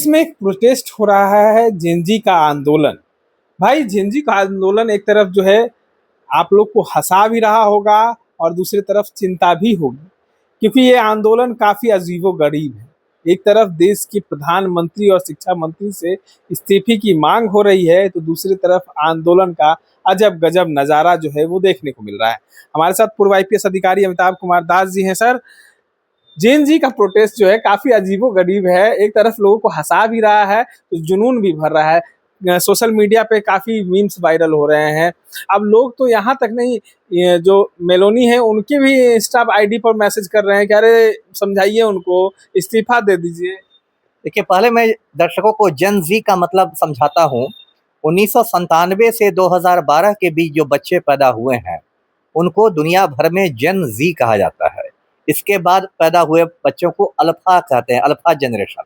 Paris में एक protest हो रहा है, जेनजी का आंदोलन। भाई जेनजी का आंदोलन एक तरफ जो है आप लोग को हंसा भी रहा होगा और दूसरी तरफ चिंता भी होगी, क्योंकि ये आंदोलन काफी अजीबो-गरीब है। एक तरफ देश के प्रधानमंत्री और शिक्षा मंत्री से इस्तीफे की मांग हो रही है, तो दूसरी तरफ आंदोलन का अजब गजब नजारा जो है वो देखने को मिल रहा है। हमारे साथ पूर्व आईपीएस अधिकारी अमिताभ कुमार दास जी हैं। सर, जेन जी का प्रोटेस्ट जो है काफी अजीबो गरीब है। एक तरफ लोगों को हंसा भी रहा है तो जुनून भी भर रहा है। सोशल मीडिया पे काफी मीम्स वायरल हो रहे हैं। अब लोग तो यहाँ तक नहीं, ये जो मेलोनी है उनके भी इंस्टा आईडी पर मैसेज कर रहे हैं कि अरे समझाइए उनको, इस्तीफा दे दीजिए। देखिए, पहले मैं दर्शकों को जेन जी का मतलब समझाता हूँ। 1997 से 2012 के बीच जो बच्चे पैदा हुए हैं उनको दुनिया भर में जेन जी कहा जाता है। इसके बाद पैदा हुए बच्चों को अल्फा कहते हैं, अल्फा जनरेशन।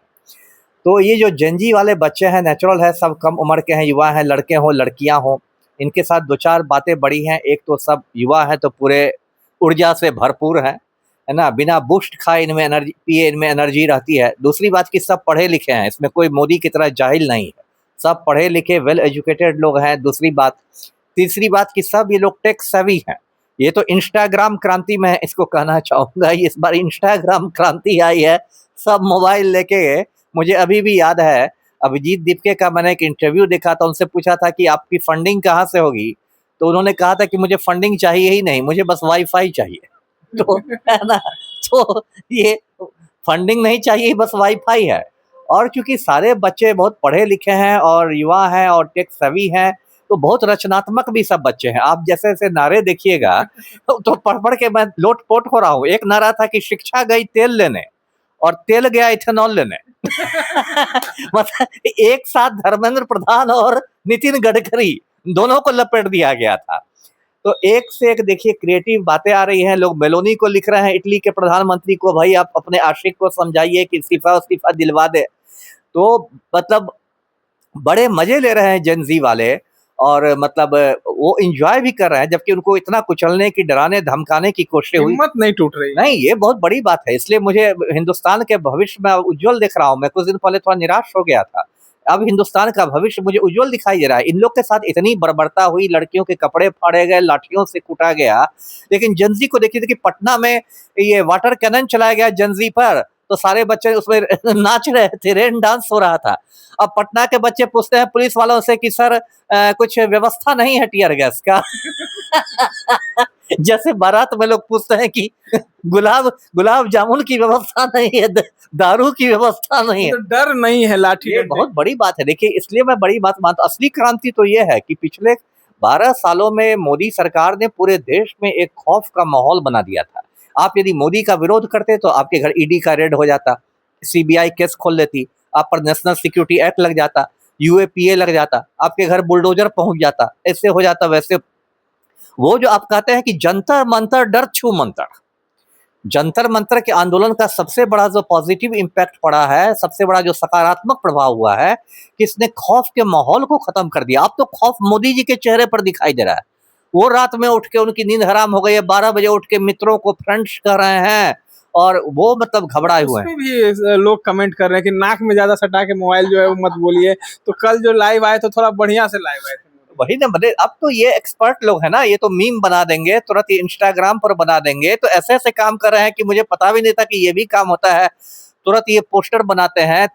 तो ये जो जेन जी वाले बच्चे हैं, नेचुरल है, सब कम उम्र के हैं, युवा हैं, लड़के हों लड़कियां हों। इनके साथ दो चार बातें बड़ी हैं। एक तो सब युवा हैं तो पूरे ऊर्जा से भरपूर हैं, है ना, बिना बूस्ट खाए इनमें एनर्जी पिए इनमें एनर्जी रहती है। दूसरी बात कि सब पढ़े लिखे हैं, इसमें कोई मोदी की तरह जाहिल नहीं है, सब पढ़े लिखे वेल एजुकेटेड लोग हैं। दूसरी बात, तीसरी बात कि सब ये लोग टेक सेवी हैं। ये तो इंस्टाग्राम क्रांति में इसको कहना चाहूँगा, इस बार इंस्टाग्राम क्रांति आई है, सब मोबाइल लेके। मुझे अभी भी याद है, अभिजीत दीपके का मैंने एक इंटरव्यू देखा था, उनसे पूछा था कि आपकी फंडिंग कहाँ से होगी, तो उन्होंने कहा था कि मुझे फंडिंग चाहिए ही नहीं, मुझे बस वाईफाई चाहिए। तो है ना, तो ये फंडिंग नहीं चाहिए, बस वाईफाई है। और चूंकि सारे बच्चे बहुत पढ़े लिखे हैं और युवा हैं और टेक सेवी हैं, तो बहुत रचनात्मक भी सब बच्चे हैं। आप जैसे जैसे नारे देखिएगा तो पढ़ पढ़ के मैं लोट-पोट हो रहा हूँ। एक नारा था कि शिक्षा गई तेल लेने और तेल गया इथेनॉल लेने। मतलब एक साथ धर्मेंद्र प्रधान और नितिन गडकरी दोनों को लपेट दिया गया था। तो एक से एक देखिए क्रिएटिव बातें आ रही हैं। लोग मेलोनी को लिख रहे हैं, इटली के प्रधानमंत्री को, भाई आप अपने आशिक को समझाइए कि इस्तीफा दिलवा दे। तो मतलब बड़े मजे ले रहे हैं जेन जी वाले, और मतलब वो एंजॉय भी कर रहे हैं, जबकि उनको इतना कुचलने की, डराने धमकाने की कोशिश हुई, हिम्मत नहीं टूट रही। नहीं, ये बहुत बड़ी बात है। इसलिए मुझे हिंदुस्तान के भविष्य में उज्जवल दिख रहा हूँ। मैं कुछ दिन पहले थोड़ा निराश हो गया था, अब हिंदुस्तान का भविष्य मुझे उज्जवल दिखाई दे रहा है। इन लोग के साथ इतनी बर्बरता हुई, लड़कियों के कपड़े फाड़े गए, लाठियों से कूटा गया, लेकिन जेन जी को देखिए कि पटना में ये वाटर कैनन चलाया गया जेन जी पर, तो सारे बच्चे उसमें नाच रहे थे, रेन डांस हो रहा था। अब पटना के बच्चे पूछते हैं पुलिस वालों से कि सर कुछ व्यवस्था नहीं है टियर गैस का। जैसे बारात में लोग पूछते हैं कि गुलाब जामुन की व्यवस्था नहीं है, दारू की व्यवस्था नहीं है, तो डर नहीं है लाठी ये डंडे। बहुत बड़ी बात है। देखिए, इसलिए मैं बड़ी बात मानता हूं। असली क्रांति तो ये है कि पिछले 12 सालों में मोदी सरकार ने पूरे देश में एक खौफ का माहौल बना दिया था। आप यदि मोदी का विरोध करते तो आपके घर ईडी का रेड हो जाता, सीबीआई केस खोल लेती, आप पर नेशनल सिक्योरिटी एक्ट लग जाता, यूएपीए लग जाता, आपके घर बुलडोजर पहुंच जाता, ऐसे हो जाता वैसे। वो जो आप कहते हैं कि जंतर मंतर डर छू मंतर, जंतर मंतर के आंदोलन का सबसे बड़ा जो पॉजिटिव इम्पैक्ट पड़ा है, सबसे बड़ा जो सकारात्मक प्रभाव हुआ है कि इसने खौफ के माहौल को खत्म कर दिया। अब तो खौफ मोदी जी के चेहरे पर दिखाई दे रहा है। वो रात में उठ के, उनकी नींद हराम हो गई है, 12 बजे उठ के मित्रों को फ्रेंड्स कर रहे हैं, और वो मतलब घबराए हुए हैं। उसमें भी लोग कमेंट कर रहे हैं कि नाक में ज्यादा सटा के मोबाइल जो है वो मत बोलिए। तो कल जो लाइव आए तो थोड़ा बढ़िया से लाइव आए थे। वही ना, बड़े अब तो ये एक्सपर्ट लोग हैं ना, ये तो मीम बना देंगे, तुरंत ही इंस्टाग्राम पर बना देंगे। तो ऐसे ऐसे काम कर रहे हैं कि मुझे पता भी नहीं था कि ये भी काम होता है। तुरंत ये पोस्टर बनाते हैं,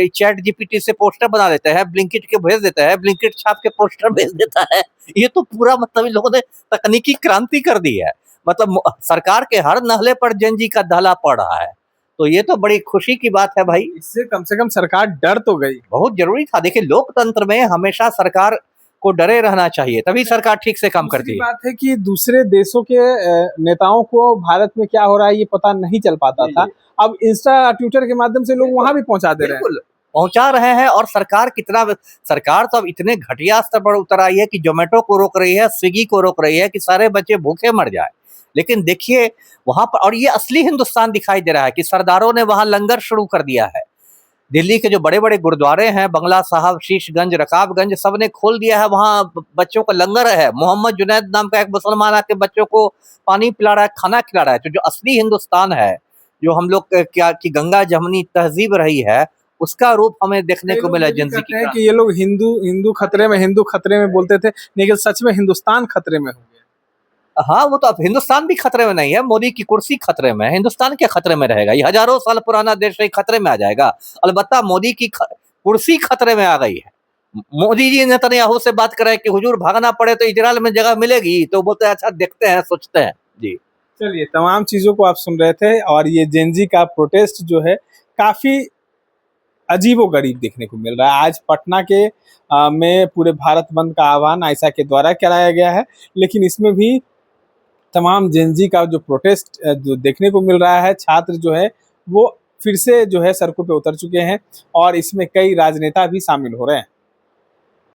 चैट जीपीटी से पोस्टर बना देते हैं, ब्लिंकिट के भेज देते हैं, ब्लिंकिट छाप के पोस्टर भेज देता है। ये तो पूरा मतलब इन लोगों ने तकनीकी क्रांति कर दी है। मतलब सरकार के हर नहले पर जेन जी का दहला पड़ रहा है, तो ये तो बड़ी खुशी की बात है भाई। इससे कम से कम सरकार डर तो गई। बहुत जरूरी था। देखिए, लोकतंत्र में हमेशा सरकार को डरे रहना चाहिए, तभी सरकार ठीक से काम करती है। बात है कि दूसरे देशों के नेताओं को भारत में क्या हो रहा है ये पता नहीं चल पाता था। अब इंस्टा ट्विटर के माध्यम से लोग वहां भी पहुंचा दे रहे हैं। पहुंचा रहे हैं। और सरकार सरकार तो अब इतने घटिया स्तर पर उतर आई है कि जोमेटो को रोक रही है, स्विगी को रोक रही है कि सारे बच्चे भूखे मर जाए। लेकिन देखिए वहां पर, और ये असली हिंदुस्तान दिखाई दे रहा है कि सरदारों ने वहां लंगर शुरू कर दिया है। दिल्ली के जो बड़े बड़े गुरुद्वारे हैं, बंगला साहब, शीशगंज, रकाबगंज, सब ने खोल दिया है, वहाँ बच्चों का लंगर है। मोहम्मद जुनैद नाम का एक मुसलमान आके बच्चों को पानी पिला रहा है, खाना खिला रहा है। तो जो असली हिंदुस्तान है, जो हम लोग क्या कि गंगा जमनी तहजीब रही है, उसका रूप हमें देखने कई को लोग मिला ये भी जेन ज़ी कहते की हैं कि ये लोग हिंदू हिंदू खतरे में बोलते थे, लेकिन सच में हिंदुस्तान खतरे में हो गया। हाँ, वो तो अब हिंदुस्तान भी खतरे में नहीं है, मोदी की कुर्सी खतरे में है, हिंदुस्तान क्या खतरे में रहेगा? ये हज़ारों साल पुराना देश है, खतरे में आ जाएगा। अलबत्ता मोदी की कुर्सी खतरे में आ गई है। मोदी जी नेतन्याहू से बात कर रहे हैं कि हुजूर भागना पड़े तो इजराइल में जगह मिलेगी, तो बोलते हैं अच्छा देखते हैं, सोचते हैं। जी। चलिए, तमाम चीज़ों को आप सुन रहे थे और ये जेन ज़ी का प्रोटेस्ट जो है काफ़ी अजीबो-गरीब देखने को मिल रहा है। आज पटना के में पूरे भारत बंद का आह्वान आइसा के द्वारा कराया गया है, लेकिन इसमें भी तमाम जेन ज़ी का जो प्रोटेस्ट जो देखने को मिल रहा है, छात्र जो है वो फिर से जो है सड़कों पे उतर चुके हैं और इसमें कई राजनेता भी शामिल हो रहे हैं।